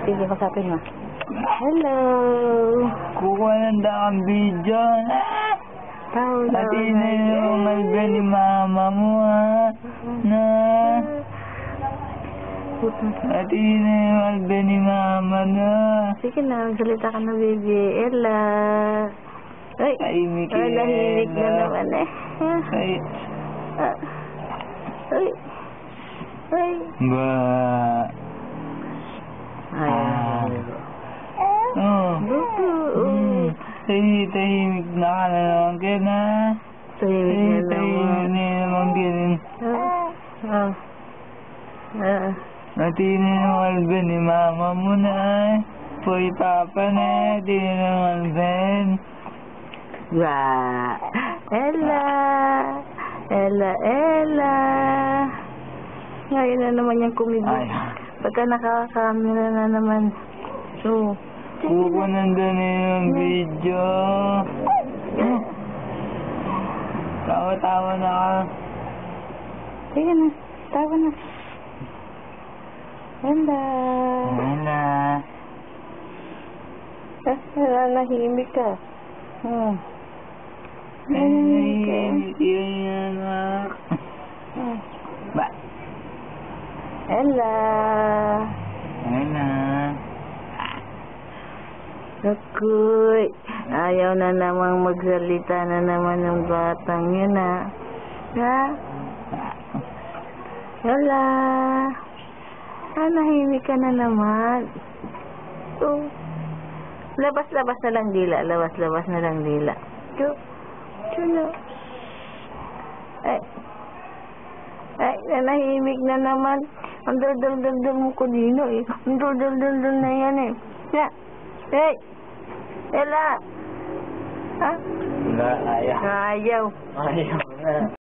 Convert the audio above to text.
Sige, kasapin mo. Hello. Kukuha ng daang video. Hello. At yung alga ni mama mo, ha? Na. At yung alga ni mama na. Sige na, magsalita ka na, baby. Ella. Ay, Tahimik ay, nahimik na naman eh. Ay. Ay. Ay. Ba. Ay. Oh. Bubu. Tahimik na ka na naman ka na. Tahimik na Tahimik naman. na naman ganun. At yung alga ni mama mo na. Poy papa na. Di na naman Ben. Wow. Ella. Ella, Ella. Ngayon na naman yung kumibig. Ay. Pagka nakakamera na naman. So, Kukunan doon yung video. Tawa-tawa na ka. sige na. Tawa na. Ella. Wala. Nahimik ka. Ay, yun anak. Ba? Ella. Wala. Nakuy. Ayaw na namang magsalita na naman ng batang yun, ha? Ha? Wala. Nahimik ka na naman. So, labas-labas na lang dila. Labas-labas na lang dila. Chulo. Ay, nahimik na naman. Ang dal-dal-dal mo ko dino eh. Ang dal-dal-dal na yan eh. Ya. Hey! Ella! Ha? Wala, ayaw. Ayaw. Ayaw na.